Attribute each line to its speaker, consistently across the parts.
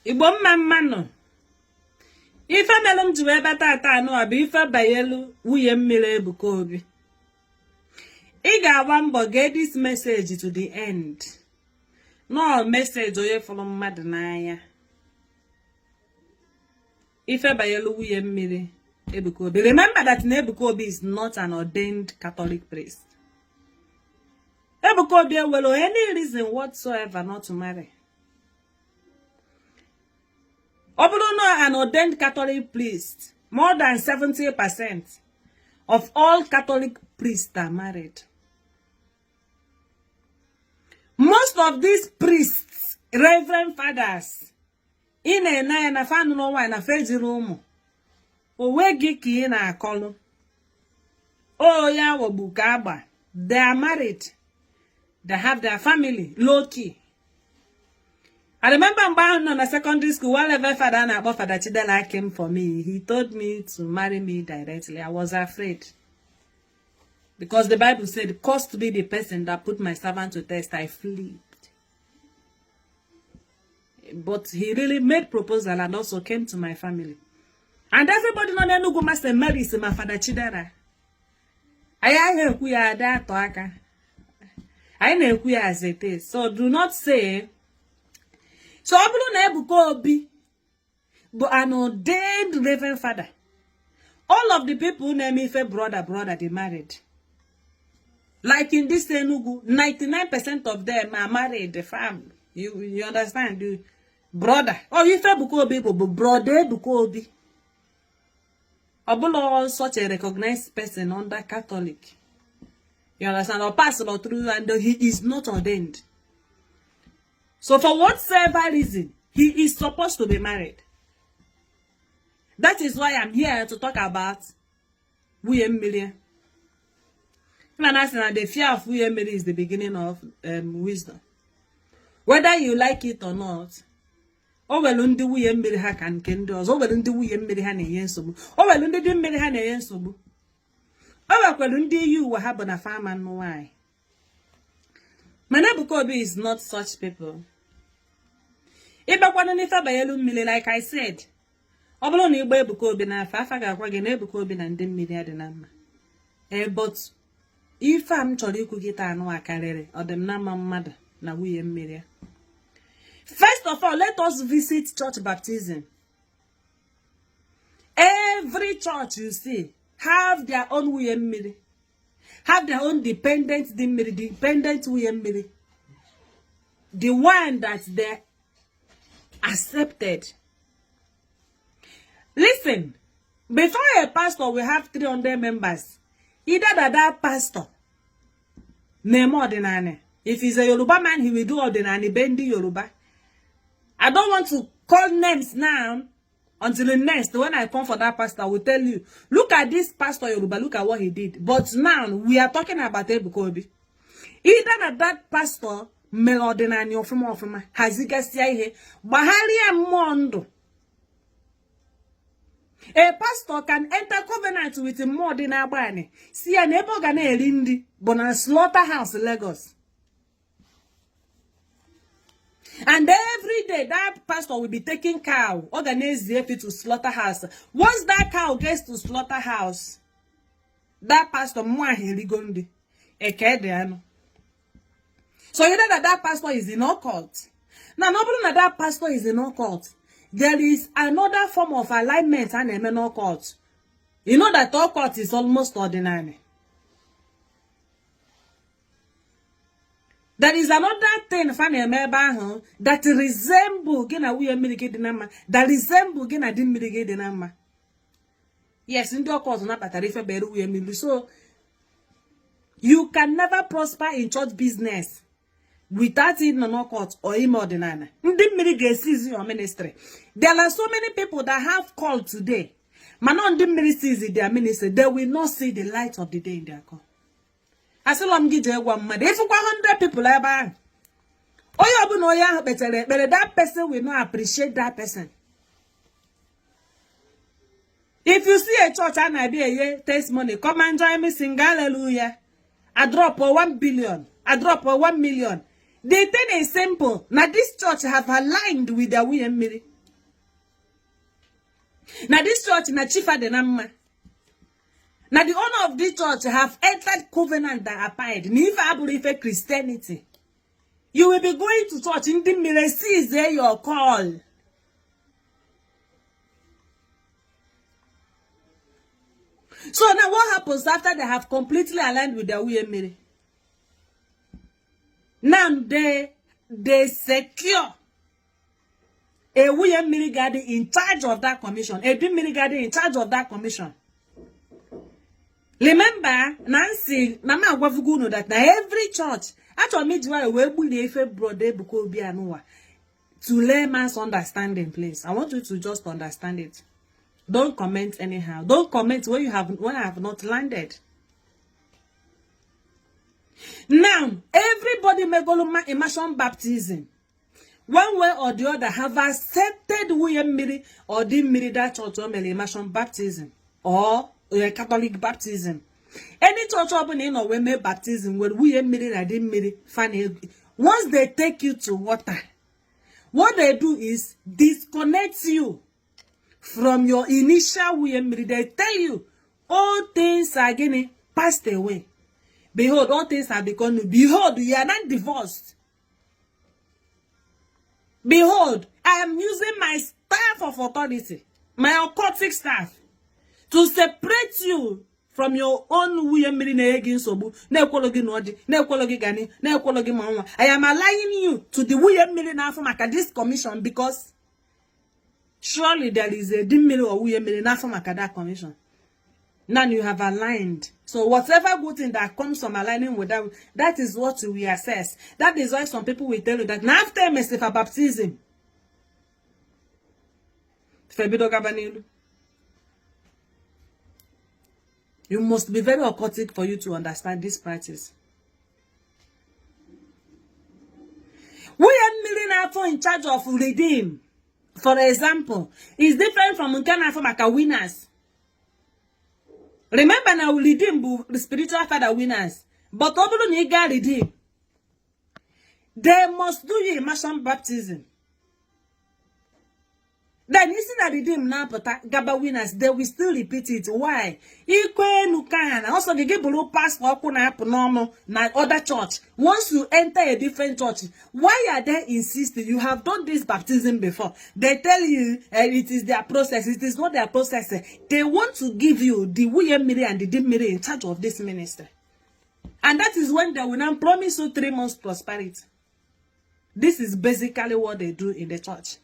Speaker 1: Igbo mma no. Ife melum ji wee bata ata no abi ife bayelu wuye mmiri Ebuka Obi. I ga-agba mbọ get this message to the end. No message oye fọrọ mmadụ n'anya. Ife bayelu wuye mmiri Ebuka Obi. Remember that Ebuka Obi is not an ordained Catholic priest. Ebuka Obi will any reason whatsoever not to marry. Obuno an ordained Catholic priest, more than 70% of all Catholic priests are married. Most of these priests, reverend fathers, in a na fan no one a fazy room. Owe giki in a column. Oh, ya wabukaba. They are married. They have their family, low key. I remember I'm on a secondary school, whenever Father and Abba Father Chidela came for me, he told me to marry me directly. I was afraid. Because the Bible said, "Cursed be the person that put my servant to test." I flipped. But he really made proposal and also came to my family. And everybody know no go master marry my Father Chidera. I hear we are that talker. I know we are as it is. So do not say. So Ebuka Obi, but an ordained reverend father. All of the people who name Ife brother, they married. Like in this Enugu, 99% of them are married, the family. You understand? The brother. Oh, Ife Ebuka Obi, but brother Ebuka Obi. Obulo such a recognized person under Catholic. You understand? Or pastor or through, and he is not ordained. So for whatsoever reason, he is supposed to be married. That is why I'm here to talk about William Miller. And the fear of William Miller is the beginning of wisdom. Whether you like it or not, oh well, undi William Miller ha can kendos. Oh well, undi William Miller ha ne yensobu. Oh well, undi dim Miller ha ne yensobu. Oh well, undi you will have a farm and why. Ebuka Obi is not such people. Like I said, Ebuka Obi na Ebuka Obi na ndị mmiri adị na mma. But if I'm chọrọ ikwu gị taa anụ akarịrị, ọ dị m na mma mmadụ na nwunye mmiri. First of all, let us visit church baptism. Every church you see have their own nwunye mmiri. Have their own dependent women, the one that they accepted. Listen, before a pastor will have 300 members, either that pastor name ordinary. If he's a Yoruba man, he will do ordinary bendi Yoruba. I don't want to call names now. Until the next, when I come for that pastor, I will tell you, look at this pastor Yoruba, look at what he did. But now, we are talking about Ebuka Obi. Either that pastor, melodinani ofuma, has he guessed here, Bahari Mondo. A pastor can enter covenant with more than a bani. See a neighbor gane elindi, but a slaughterhouse Lagos. And every day, that pastor will be taking cow, organize the to slaughterhouse. Once that cow gets to slaughterhouse, that pastor gondi. So you know that pastor is in occult. Now, not only that pastor is in occult, there is another form of alignment and an occult. You know that occult is almost ordinary. There is another thing that resemble that resemble yes, in the occult not that. So you can never prosper in church business without it non occult or ordinary. Your ministry. There are so many people that have called today. Man on the ministry their ministry, they will not see the light of the day in their call. I said, I'm giving you 100. If 100 people ever, but that person will not appreciate that person. If you see a church and I be a year testimony, come and join me, sing hallelujah. I drop 1 billion. I drop 1 million. The thing is simple. Now this church have aligned with their women. Now this church na chifa de nama. Now the owner of this church have entered covenant that abide. Never believe Christianity. You will be going to church in the mirror, see there your call. So now what happens after they have completely aligned with their way? Now they secure a William Mirigadi in charge of that commission, a Dim Mirigadi in charge of that commission. Remember, Nancy, Mama Wavuguno that now every church, actually, midway, we will brother to lay man's understanding, please. I want you to just understand it. Don't comment anyhow. Don't comment when I have not landed. Now, everybody may go to immersion baptism. One way or the other have accepted William Miri or the Miri that church or immersion baptism or Catholic baptism. Any church opening or women baptism where William Miri or didn't Miri funny. Once they take you to water, what they do is disconnect you from your initial William Miri. They tell you all things are getting passed away. Behold, all things have become new. Behold, you are not divorced. Behold, I am using my staff of authority, my occultic staff, to separate you from your own William Miri Neegin Sobu, Neokologi Nodi, Neokologi Gani, Neokologi Mama. I am aligning you to the William Miri Nafamaka, this commission, because surely there is a dim Miri or William Miri Nafamaka that commission. Now you have aligned. So whatever good thing that comes from aligning with that, that is what we assess. That is why some people will tell you that now after Mr. baptism, you must be very occultic for you to understand this practice. We are million in charge of redeem, for example, is different from Nkana winners. Remember now, redeem the spiritual father winners, but Obulu Niga redeem. They must do your immersion baptism. Then you see that redeem now, but Gaba winners, they will still repeat it. Why? Also, they give below passport normal na other church. Once you enter a different church, why are they insisting? You have done this baptism before. They tell you it is their process. It is not their process. They want to give you the William Miri and the Dim Miri in charge of this ministry. And that is when they will now promise you 3 months prosperity. This is basically what they do in the church.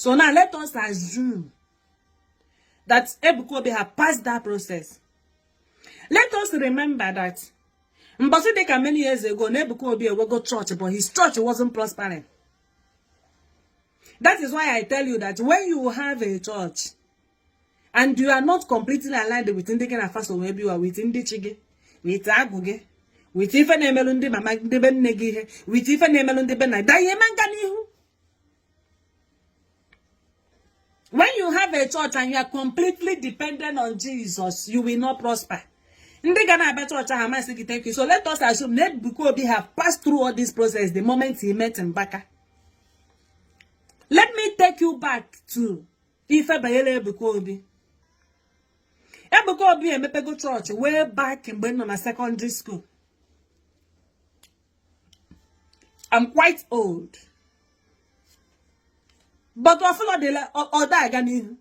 Speaker 1: So now let us assume that Ebukobi have passed that process. Let us remember that Mbasudeka many years ago, Ebukobi will go church, but his church wasn't prospering. That is why I tell you that when you have a church and you are not completely aligned with Indikana Faso, maybe you are with Indichige, with Aguge, with even Emelundi Mama de Ben Negi, with even Emelundi Ben Diamanganihu. When you have a church and you are completely dependent on Jesus, you will not prosper. So let us assume that Bukobi have passed through all this process the moment he met Mbaka. Let me take you back to Ife Bayele Bukobi. Bukobi and Mepego Church way back in Benin secondary school. I'm quite old. But I follow the other again.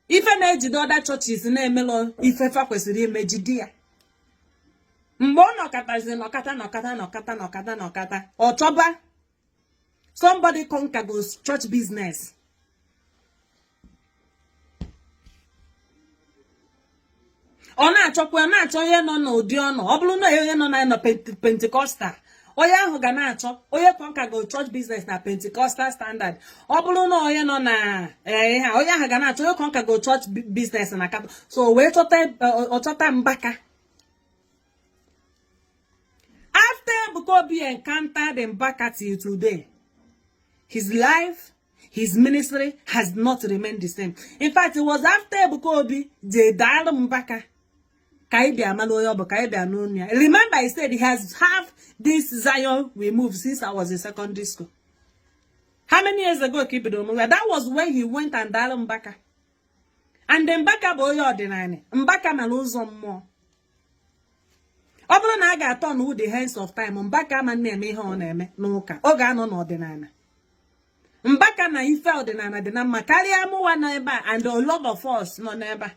Speaker 1: If an age the other churches in a melon, if a faculty mejidia. Mbono kata. Or choba. Somebody conquer goes church business. Ona chokwe na choye no diono. Oblu no ye no na Pentecostal. Oya hu ga na acho oye konka go church business na Pentecostal standard. Obulu no oye no na oya hu ga na acho oye konka go church business na kato. So we chota Mbaka. After Bukobi encountered Mbaka till today, his life, his ministry has not remained the same. In fact, it was after Bukobi they died Mbaka. Remember, I said he has half this Zion we moved since I was in secondary school. How many years ago that was when he went and dialed Mbaka. And then Mbaka boy ordinary. Mbaka na ụzọ mmụọ. Ọ bụrụ na a ga-atọ with the hands of time, Mbaka ma na-eme ihe ọ na-eme n'ụka. Ọ ga-anọ n'ọdịnala. Mbaka na ife ọdịnala dị na mma karịa mụwa nọ ebe a and a lot of us nọ n'ebe a.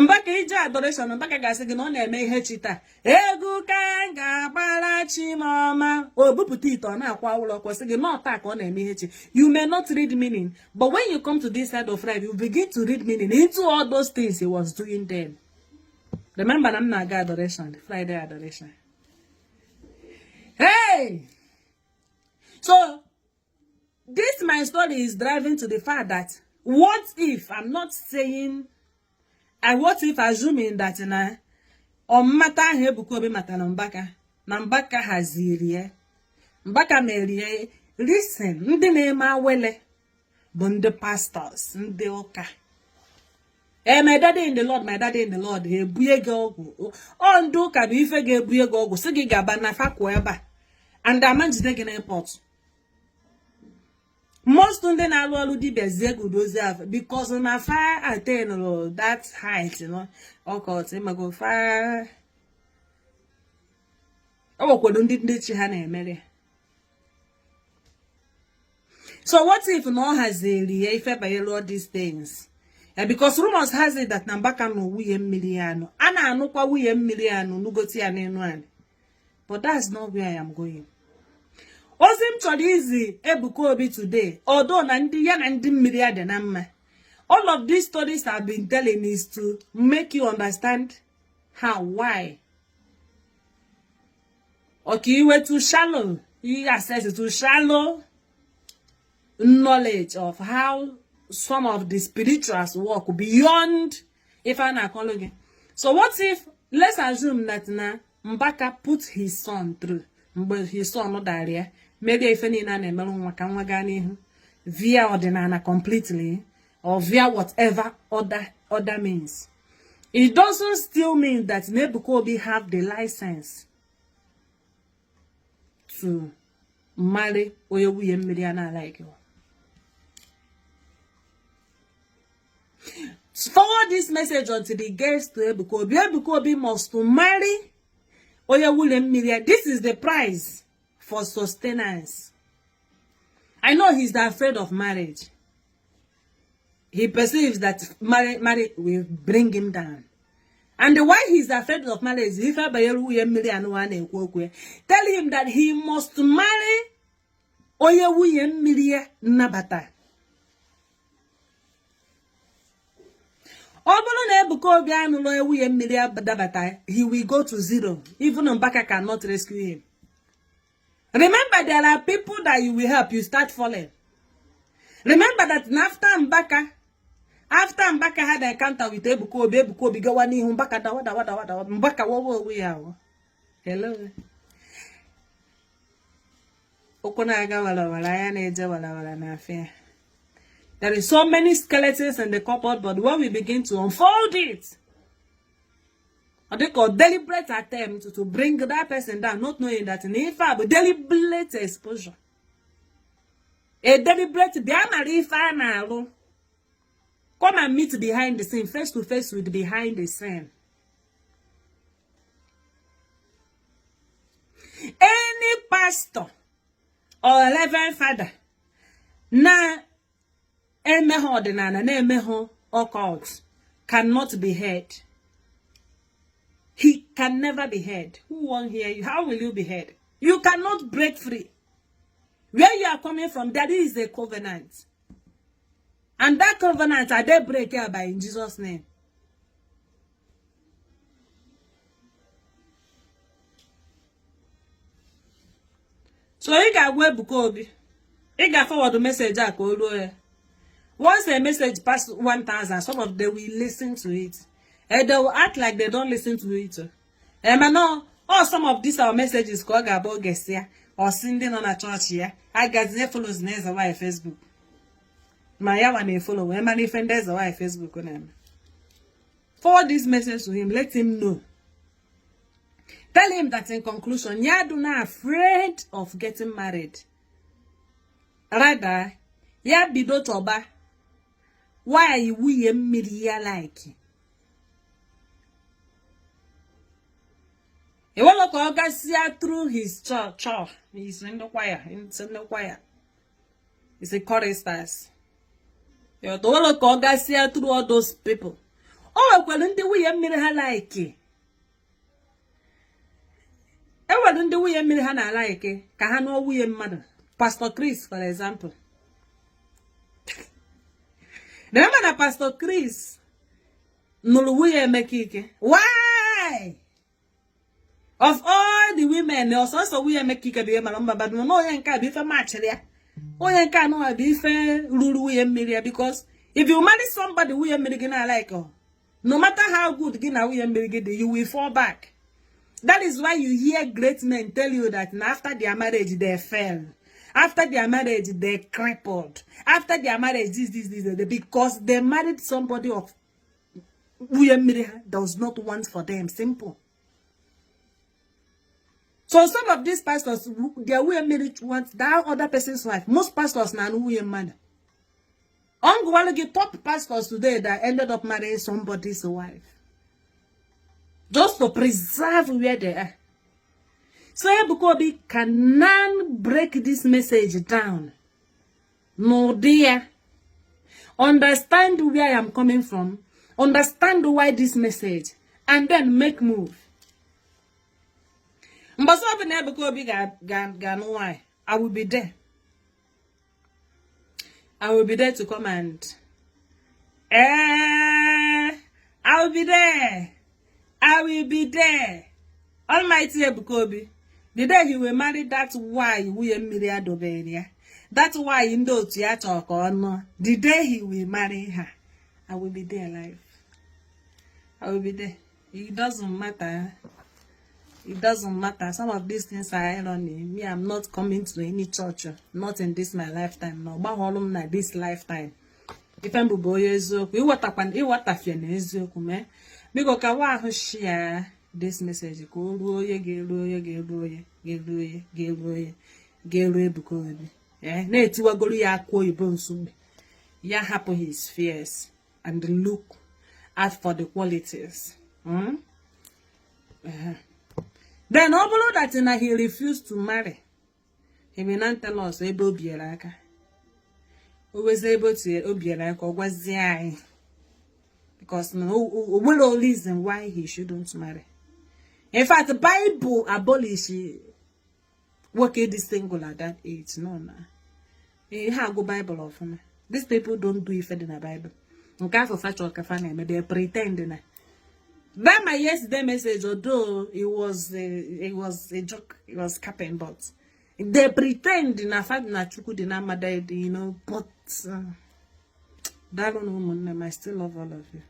Speaker 1: Mbaka ije adoration, Mbaka ga-asị gị na ọ na-eme ihe chi taa. Egwu ka ga-agbara chi mama. O bupụta ite ọ na-akwa ụlọ kwesị gị na ọta ka ọ na-eme ihe chi. You may not read meaning, but when you come to this side of life, you begin to read meaning into all those things he was doing then. Remember, I'm not adoration, Friday adoration. Hey! So, this my story is driving to the fact that what if, I'm not saying, and what if assuming that na Omata Hebukobi Matana na Mbaka haziri Mbaka merie, listen, ndị na-eme awele bụ ndị pastors, ndị ụka. My daddy in the Lord, my daddy in the Lord, ebuye gị ọgwụ. Ọ ndị ụka bụ ife ga-ebuye gị ọgwụ, sị gị gaba na fakwa ebe a. And amanjide gị n'airport. Most ndị na-alụ ọrụ dibịa zie gudozi afọ because na far attain that height, you know, occult, go far. Oh, ndị chi ha na-emere. So what if no has a if all these things? Because rumors has it that Nambaka no wuye milliano. Ana anukwa wuye milliano nugoti anu. But that's not where I am going. Osim Chodizi Ebukobi today, although Nandi Yan and Miria de Nama. All of these stories I've been telling is to make you understand how, why. Okay, you were too shallow. You access to shallow knowledge of how some of the spirituals work beyond if I'm not calling. So what if, let's assume that now Mbaka put his son through, but his son not there. Maybe if any name via ordinana completely or via whatever other means. It doesn't still mean that Nebukobi have the license to marry Oyewu Milliana like you. Forward this message onto the guests to Ebukobi. Ebukobi must to marry Oyewu Milliana. This is the price for sustenance. I know he's afraid of marriage. He perceives that marriage will bring him down. And why he's afraid of marriage, tell him that he must marry Oyewu Milliana Nabata. He will go to zero. Even Mbaka cannot rescue him. Remember, there are people that you will help, you start falling. Remember that after Mbaka had an encounter with Ebukobi go one Mbaka da wada Mbaka we are. Hello. There is so many skeletons in the cupboard, but when we begin to unfold it, they call deliberate attempt to bring that person down, not knowing that in Ifa, but deliberate exposure. A deliberate, come and meet behind the scene, face to face with behind the scene. Any pastor or reverend father, na emeho ordinana, na emeho occult, cannot be heard. He can never be heard. Who won't hear you? How will you be heard? You cannot break free. Where you are coming from, that is a covenant. And that covenant, are they break by in Jesus' name? So you got Ebukobi. You got forward the message. Once a message past 1,000, some of them will listen to it. And they will act like they don't listen to it. And I know, some of these our messages called about guests here or sending on a church here. I got their follows next away Facebook. My yawan follow him and defenders away Facebook on him. Forward this message to him, let him know. Tell him that in conclusion, you are not afraid of getting married. Rather, ya bido toba. Why we mmiri like? He will go through his church. He's in the choir. He's in the choir. He's a choristers. You don't go through all those people. Oh, well, in the way mmiri like. Ewa the way mmiri na like. Ka ha no we mmadụ. Pastor Chris, for example. Remember that Pastor Chris? No we make it. Why? Of all the women, there was also we make it be malamba, but no yen can be for match there. Oh yen can no be for rule we mmiri because if you marry somebody we mmiri na like oh, no matter how good gina we mmiri you will fall back. That is why you hear great men tell you that after their marriage they fell. After their marriage they crippled. After their marriage this, because they married somebody of that was not one for them. Simple. So some of these pastors, their marriage wants that other person's wife. Most pastors now know man. I'm going to get top pastors today that ended up marrying somebody's wife. Just to preserve where they are. So Ebukobi cannot break this message down. No dear. Understand where I am coming from. Understand why this message. And then make move. But so Ebukobi gan why? I will be there. I will be there to come and I will be there. I will be there. Almighty Ebukobi. The day he will marry, that's why we are Miriadobenia. That's why in those theater or no. The day he will marry her, I will be there alive. I will be there. It doesn't matter. It doesn't matter. Some of these things are irony. Me, I'm not coming to any church. Not in this my lifetime. No, but holum na this lifetime. If I'm boy ezoku, you what up and you what up your ezoku me. Because kawa who share this message. Go roye, geroye, Bukobi. Eh, neti wagolu ya kwa ibonsumbi. Ya happen his fears and look out for the qualities. Then although that he refused to marry, he will not tell us able be like always able to be like or was the because no reason why he shouldn't marry. In fact, the Bible abolishes working this single at that age. No, no. You have go Bible of me. These people don't do it in the Bible. Okay, for such a kafane, they pretend. That my yesterday message, although it was a joke, it was capping, but they pretend in a fact that you could not mother, but that woman, I still love all of you.